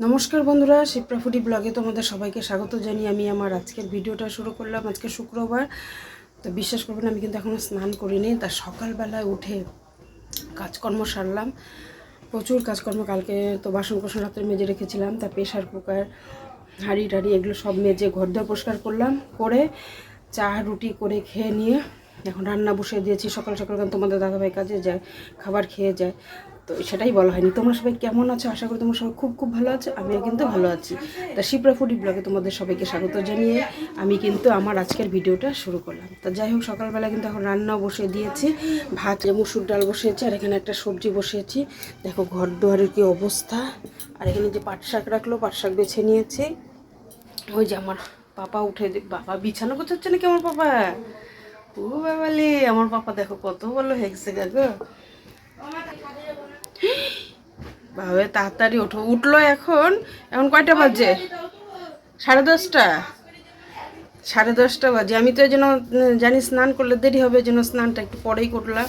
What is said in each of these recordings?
নমস্কার বন্ধুরা, শিপ্রা ফুডি ব্লগে তোমাদের সবাইকে স্বাগত জানিয়ে আমি আমার আজকের ভিডিওটা শুরু করলাম। আজকে শুক্রবার, তো বিশ্বাস করবেন আমি কিন্তু এখনও স্নান করিনি। তার সকালবেলায় উঠে কাজকর্ম সারলাম, প্রচুর কাজকর্ম। কালকে তো বাসন কোসন রাত্রে মেজে রেখেছিলাম, তার প্রেশার কুকার, হাঁড়ি টাড়ি এগুলো সব মেজে ঘর দর পরিষ্কার করলাম, করে চা রুটি করে খেয়ে নিয়ে এখন রান্না বসিয়ে দিয়েছি। সকাল সকাল কারণ তোমাদের দাদাভাই কাজে যায়, খাবার খেয়ে যায়, তো সেটাই বলা হয়নি। তোমরা সবাই কেমন আছো? আশা করি তোমরা সবাই খুব খুব ভালো আছো। আমিও কিন্তু ভালো আছি। তা শিপ্রা ফুডি ব্লগে তোমাদের সবাইকে স্বাগত জানিয়ে আমি কিন্তু আমার আজকের ভিডিওটা শুরু করলাম। তা যাই হোক, সকালবেলা কিন্তু এখন রান্নাও বসিয়ে দিয়েছি, ভাত মুসুর ডাল বসিয়েছি, আর এখানে একটা সবজি বসিয়েছি। দেখো ঘর দুয়ারের কী অবস্থা। আর এখানে যে পাট শাক রাখলো, পাট শাক বেছে নিয়েছি। ওই যে আমার পাপা উঠে, বাবা বিছানা গোছাচ্ছে নাকি আমার পাপা? ও বাবালে, আমার পাপা দেখো কত বলো হেগছে গো। বাবা তাড়াতাড়ি ওঠো। উঠলো এখন। এখন কয়টা বাজে? 10:30। 10:30 বাজে। আমি তো এই জন্য জানি স্নান করলে দেরি হবে, এই জন্য স্নানটা একটু পরেই করলাম।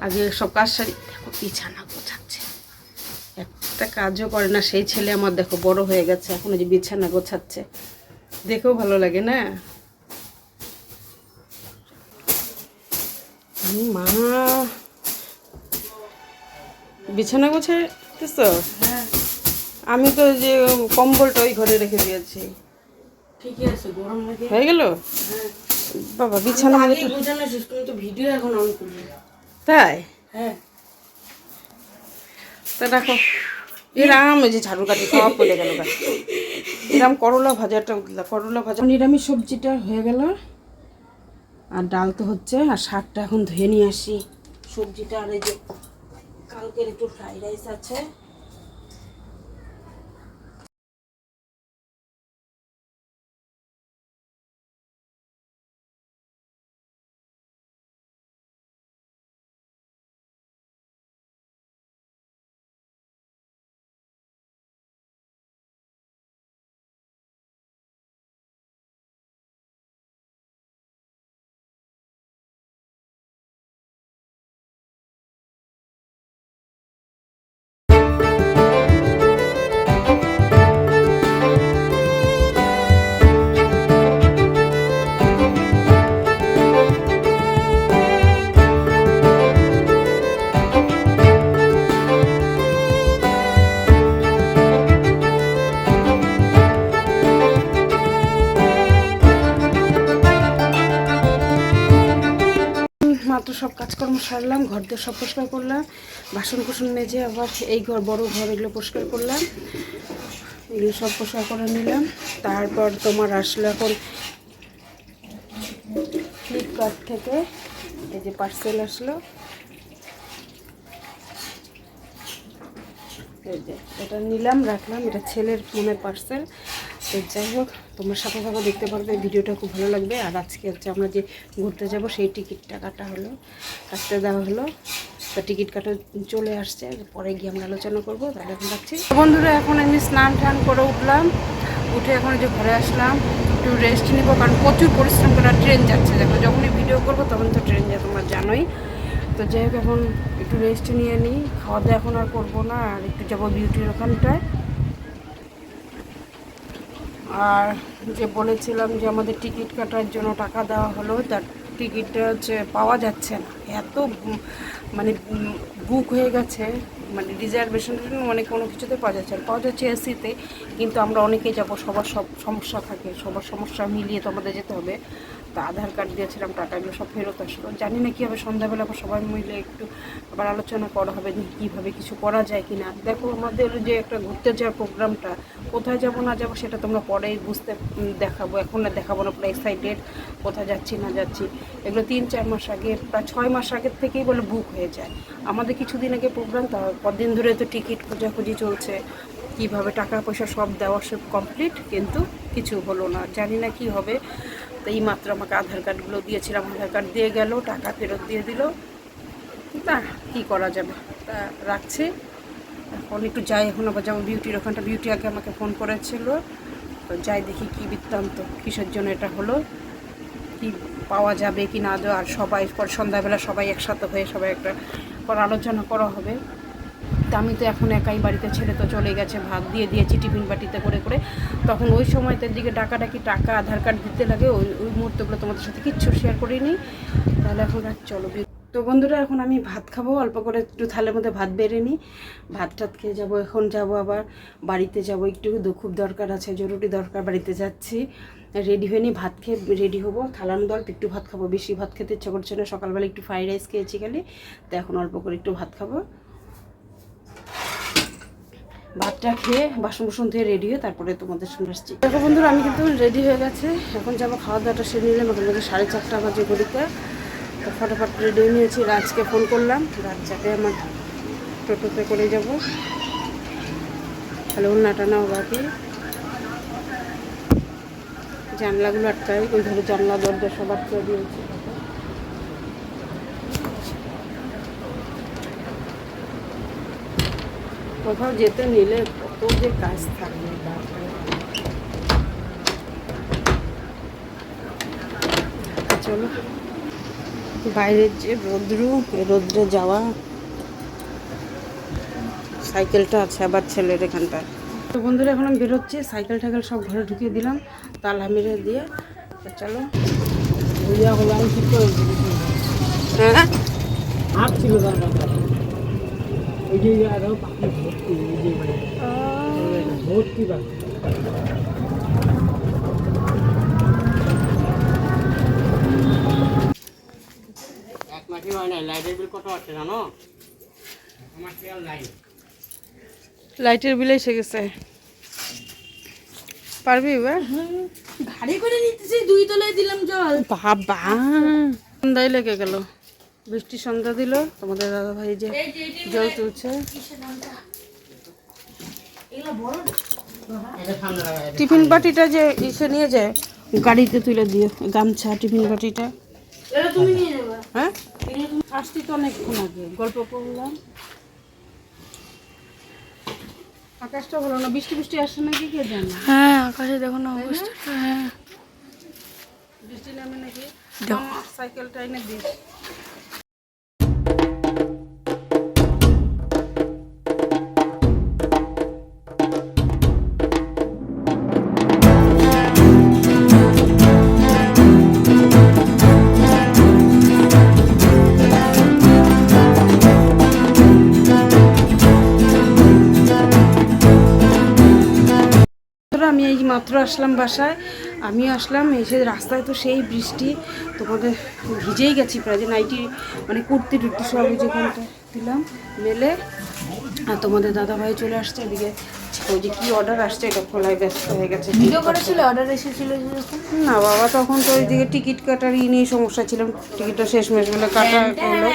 আগে সব কাজ সারি। দেখো বিছানা গোছাচ্ছে, একটা কাজও করে না সেই ছেলে আমার। দেখো বড় হয়ে গেছে, এখন যে বিছানা গোছাচ্ছে, দেখেও ভালো লাগে না? মা বিছানা গোছাইতেছ? আমি তো যে কম্বলটা ওই ঘরে রেখে দিয়েছি। ঠিকই আছে, গরম লাগে। হয়ে গেল? বাবা বিছানা তো ভিডিও এখন অন করবে। তাই? হ্যাঁ। তা দেখো এরাম, এই যে ঝাড়ু কাটি সব পড়ে গেল। এরাম করলা ভাজাটা উঠলা, করলা ভাজা নিরামিষ সবজিটা হয়ে গেল। আর ডাল তো হচ্ছে, আর শাকটা এখন ধুয়ে নিয়ে আসি। সবজিটা আর এই যে কালকের একটু ফ্রাইড রাইস আছে। মাত্র সব কাজকর্ম সারলাম, ঘর দিয়ে সব পরিষ্কার করলাম, বাসন কুসন মেজে আবার এই ঘর বড় ঘর এগুলো পরিষ্কার করলাম, এগুলো সব পরিষ্কার করে নিলাম। তারপর তোমার আসলো এখন ফ্লিপকার্ট থেকে এই যে পার্সেল আসলো, এই যে এটা নিলাম, রাখলাম। এটা ছেলের ফোনের পার্সেল। তো যাই হোক, তোমার সাথে সাথে দেখতে পারবে, ভিডিওটা খুব ভালো লাগবে। আর আজকে হচ্ছে আমরা যে ঘুরতে যাব সেই টিকিটটা কাটতে দেওয়া হলো। তো টিকিট কাটা চলে আসছে, পরে গিয়ে আমরা আলোচনা করবো। তাহলে এখন রাখছি বন্ধুরা। এখন আমি স্নান টান করে উঠলাম, উঠে এখন যে ঘরে আসলাম, একটু রেস্ট নিব, কারণ প্রচুর পরিশ্রম করে। ট্রেন যাচ্ছে, দেখো যখনই ভিডিও করবো তখন তো ট্রেন যায়, তোমরা জানোই। তো যাই হোক, এখন একটু রেস্ট নিয়ে নিই। খাওয়া দাওয়া এখন আর করবো না, আর একটু যাবো বিউটির ওখানটায়। আর যে বলেছিলাম যে আমাদের টিকিট কাটার জন্য টাকা দেওয়া হলো, তার টিকিটটা হচ্ছে পাওয়া যাচ্ছে না। এত মানে বুক হয়ে গেছে, মানে রিজার্ভেশন মানে কোনো কিছুতে পাওয়া যাচ্ছে না। পাওয়া যাচ্ছে এসিতে, কিন্তু আমরা অনেকেই যাব, সবার সব সমস্যা থাকে, সবার সমস্যা মিলিয়ে তো আমাদের যেতে হবে। তা আধার কার্ড দিয়েছিলাম, টাকাগুলো সব ফেরত আসলো। জানি না কী হবে, সন্ধ্যাবেলা আবার সবাই মিলে একটু আবার আলোচনা করা হবে যে কীভাবে কিছু করা যায় কি না। দেখো আমাদের যে একটা ঘুরতে যাওয়ার প্রোগ্রামটা, কোথায় যাব না যাবো সেটা তোমরা পরেই দেখাবো, এখন না দেখাবো না। পুরো এক্সাইটেড, কোথায় যাচ্ছি না যাচ্ছি এগুলো 3-4 মাস আগে, প্রায় 6 মাস আগের থেকেই বলে বুক হয়ে যায়। আমাদের কিছুদিন আগে প্রোগ্রাম, তার কদিন ধরে তো টিকিট খোঁজাখুঁজি চলছে, কীভাবে টাকা পয়সা সব দেওয়া সব কমপ্লিট, কিন্তু কিছু হলো না। জানি না কি হবে। তো এই মাত্র আমাকে আধার কার্ডগুলো দিয়েছিলাম, আধার কার্ড দিয়ে গেল, টাকা ফেরত দিয়ে দিল। তা কী করা যাবে, তা রাখছি। এখন একটু যাই, এখন আবার যাবো বিউটির ওখানটা। বিউটি আগে আমাকে ফোন করেছিল, তো যাই দেখি কী বৃত্তান্ত, কিসের জন্য এটা হলো, কি পাওয়া যাবে কি না। আর সবাই পর সন্ধ্যাবেলা সবাই একসাথে হয়ে সবাই একটা পর আলোচনা করা হবে। তা আমি তো এখন একাই বাড়িতে, ছেলে তো চলে গেছে, ভাত দিয়ে দিয়েছি টিফিন বাটিতে করে করে। তখন ওই সময়টার দিকে ডাকাডাকি, টাকা আধার কার্ড দিতে লাগে, ওই ওই মুহূর্তগুলো তোমাদের সাথে কিচ্ছু শেয়ার করিনি। তাহলে এখন আর চলো। তো বন্ধুরা এখন আমি ভাত খাবো, অল্প করে একটু থালের মধ্যে ভাত বেড়ে নিই, ভাত টাত খেয়ে যাবো। এখন যাব আবার বাড়িতে যাব, একটু খুব দরকার আছে, জরুরি দরকার, বাড়িতে যাচ্ছি। রেডি হয়ে নিই, ভাত খেয়ে রেডি হবো। থালার মধ্যে অল্প একটু ভাত খাবো, বেশি ভাত খেতে ইচ্ছা করছে না, সকালবেলা একটু ফ্রাইড রাইস খেয়েছি খালি, তো এখন অল্প করে একটু ভাত খাবো। ভাতটা খেয়ে বাসন বুসন ধুয়ে রেডি হয়ে তারপরে তোমাদের সঙ্গে আসছি। দেখো বন্ধুরা আমি কিন্তু রেডি হয়ে গেছে, এখন যাবো খাওয়া দাওয়াটা সেরে নিলাম। এখন বাজে 4:30 বাজে ঘড়িতে। তো ফটাফট রেডি হয়ে নিয়েছি, রাজকে ফোন করলাম, রাজ যাবে আমার টোটোতে করে যাব। তাহলে উন্নাটা নাও, বাকি জানলাগুলো আটকায়, ওই ধরো জানলা দরজা সব আটকা দিয়েছে। কোথাও যেতে নিলে কত যে কাজ থাকবে, চলো। বাইরের যে রোদ্রু, রোদ্রে যাওয়া, সাইকেলটা আছে আবার ছেলের এখানটায়। তো বন্ধুরা এখন আমি বেরোচ্ছি, সাইকেল টাইকেল সব ঘরে ঢুকিয়ে দিলাম তালা মেরে দিয়ে। তো চলো। হ্যাঁ ছিল ভর্তি বা এক মাসই হয় না। লাইটের বিল কত আছে জানো? আমার খেয়াল নাই। লাইটের বিল এসে গেছে, পারবি এবার? গাড়ি করে নিতেছি, 2 তলায় দিলাম জল। বাবা সন্ধ্যায় লেগে গেল, বৃষ্টি সন্ধ্যা দিল। তোমাদের দাদা ভাই যে জল তুলছে। টিফিন বাটিটা যে এসে নিয়ে যায় গাড়িতে তুলে দিও, গামছা টিফিন বাটিটা। তুমি নিয়ে নেবা? হ্যাঁ আসছি তো অনেকক্ষণ আগে, গল্প করলাম। আকাশটা ভালো না, বৃষ্টি বৃষ্টি আসছে নাকি কে জানে। হ্যাঁ আকাশে দেখো না অবস্থা। হ্যাঁ বৃষ্টি নামে নাকি, সাইকেলটা এনে দিস। আমি এই মাত্র আসলাম বাসায়, আমিও আসলাম, এসে রাস্তায় তো সেই বৃষ্টি, তোমাদের ভিজেই গেছি প্রায়, যে নাইটি মানে কুর্তি টুর্তি সব যেখানটা দিলাম মেলে। আর তোমাদের দাদাভাই চলে আসছে এদিকে, ওই যে কী অর্ডার আসছে এটা খোলায় ব্যস্ত হয়ে গেছে। ভিডিও করেছিল, অর্ডার এসেছিল না বাবা, তখন তো ওইদিকে টিকিট কাটার নিয়ে সমস্যা ছিলাম, টিকিটটা শেষমেশ বলে কাটা হলো।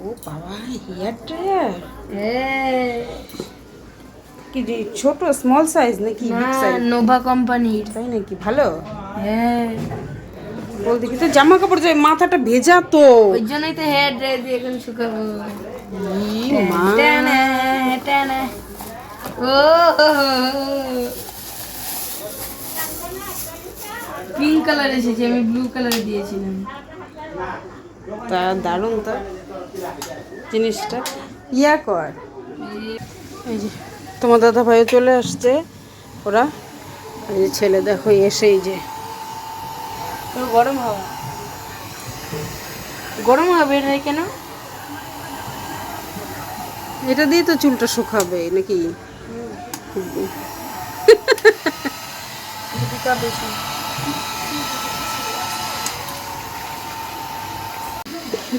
ও বাবা হেয়ার ড্রায়ার, কি ছোট স্মল সাইজ নাকি বিগ সাইজ? নোভা কোম্পানির। তাই নাকি? ভালো। হ্যাঁ বল দেখি তো, জামা কাপড় যায়, মাথাটা ভেজা তো, ওই জন্যই তো হেয়ার ড্রায়ার দিয়ে এখন শুকাবো। ও পিঙ্ক কালার এসেছে, আমি ব্লু কালার দিয়েছিলাম। তা দারুণ তো জিনিসটা। ইয়া কর, এই যে তোমার দাদা ভাইও চলে আসছে, ওরা এই যে ছেলে দেখো এসেই যে গরম হাওয়া, গরম হাওয়া বের হয় কেন? এটা দিয়ে তো চুলটা শুকাবে নাকি?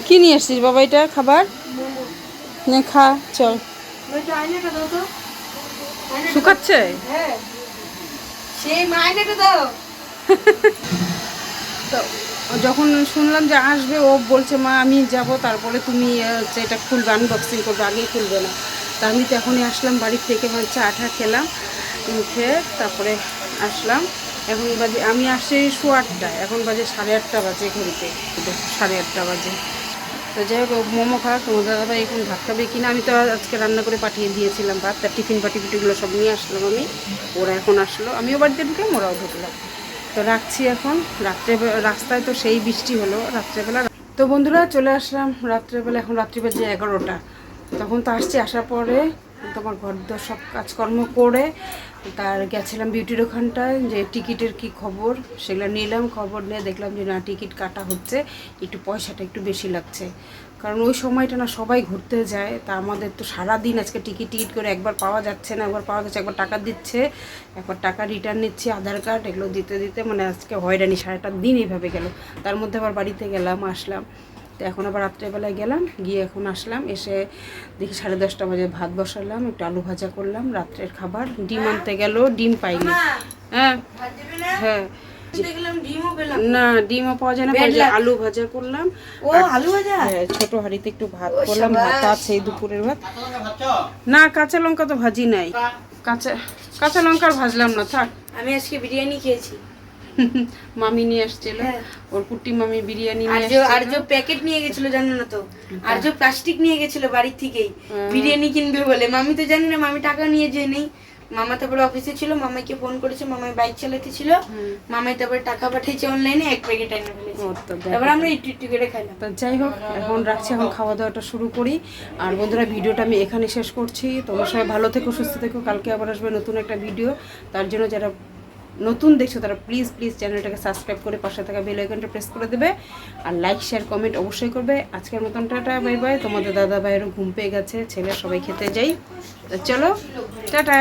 কি নিয়ে আসছিস বাবা? এটা খাবার নে, খা চল। শুকাচ্ছে? হ্যাঁ সেই মাইনেটা দাও। তো যখন শুনলাম যে আসবে, ও বলছে মা আমি যাব, তারপরে তুমি হচ্ছে এটা খুলবে, আনবক্সিং করবে, আগেই খুলবে না। তা আমি তো এখনই আসলাম বাড়ির থেকে, মানে চা টা খেলাম, খেয়ে তারপরে আসলাম। এখন বাজে, আমি আসছি 8:15, এখন বাজে 8:30 বাজে ঘড়িতে, 8:30 বাজে। তো যাই হোক মোমো খাওয়া, তোমার দাদাভাই এখন ভাত খাবে কিনা, আমি তো আজকে রান্না করে পাঠিয়ে দিয়েছিলাম ভাত, তার টিফিন পাটিগুলো সব নিয়ে আসলাম আমি, ওরা এখন আসলো, আমিও বাড়িতে ঢুকলাম, ওরাও ঢুকলাম। তো রাখছি এখন, রাস্তায় তো সেই বৃষ্টি হলো রাত্রেবেলা। তো বন্ধুরা চলে আসলাম রাত্রেবেলা, এখন রাত্রি বাজে 11টা। তখন তো আসছি, আসার পরে তোমার ঘর দর সব কাজকর্ম করে তার গেছিলাম বিউটির ওখানটায়, যে টিকিটের কি খবর সেগুলো নিলাম। খবর নিয়ে দেখলাম যে না, টিকিট কাটা হচ্ছে, একটু পয়সাটা একটু বেশি লাগছে। কারণ ওই সময়টা না সবাই ঘুরতে যায়, তা আমাদের তো সারাদিন আজকে টিকিট করে একবার পাওয়া যাচ্ছে না, একবার পাওয়া যাচ্ছে, একবার টাকা দিচ্ছে, একবার টাকা রিটার্ন নিচ্ছে, আধার কার্ড এগুলো দিতে দিতে মানে আজকে হয়রানি, সারাটা দিন এইভাবে গেল। তার মধ্যে আবার বাড়িতে গেলাম, আসলাম। তো এখন আবার রাত্রেবেলায় গেলাম, গিয়ে এখন আসলাম, এসে দেখি 10:30 বাজে ভাত বসালাম, একটু আলু ভাজা করলাম, রাত্রের খাবার। ডিম আনতে গেল, ডিম পাইনি। হ্যাঁ হ্যাঁ, না ডিমও পাওয়া যায় না, আলু ভাজা করলাম। আলু ভাজা, হ্যাঁ, ছোট হাঁড়িতে একটু ভাত করলাম, ভাত আছে দুপুরের ভাত। না কাঁচা লঙ্কা তো ভাজি নাই, কাঁচা লঙ্কা ভাজলাম না, থাক। আমি আজকে বিরিয়ানি খেয়েছি। মামি নিয়ে আসছিল, ওর কুটি মামি বিরিয়ানি নিয়ে আর যে প্যাকেট নিয়ে গেছিল জানো না তো, আর যে প্লাস্টিক নিয়ে গেছিল বাড়ির থেকেই বিরিয়ানি কিনবে বলে। মামি তো জানি না, মামি টাকা নিয়ে যে নেই। মামা তারপরে অফিসে ছিল, মামাকে ফোন করেছে, মামাই বাইক চালাতে ছিল, মামাই তারপরে টাকা পাঠিয়েছে অনলাইনে, 1 প্যাকেট এনে ফেলেছে। তারপর আমরা একটু একটু করে খাইলাম। তো যাই হোক, এখন রাখছি, এখন খাওয়া দাওয়াটা শুরু করি। আর বন্ধুরা ভিডিওটা আমি এখানে শেষ করছি। তোমরা সবাই ভালো থেকো, সুস্থ থেকো। কালকে আবার আসবে নতুন একটা ভিডিও। তার জন্য যারা নতুন দেখছো তারা প্লিজ চ্যানেলটাকে সাবস্ক্রাইব করে পাশে থাকা বেল আইকনটা প্রেস করে দেবে, আর লাইক শেয়ার কমেন্ট অবশ্যই করবে। আজকের মতন টাটা, বাই বাই। তোমাদের দাদা ভাইয়েরও ঘুম পেয়ে গেছে, ছেলে সবাই খেতে যাই। তো চলো, টাটা।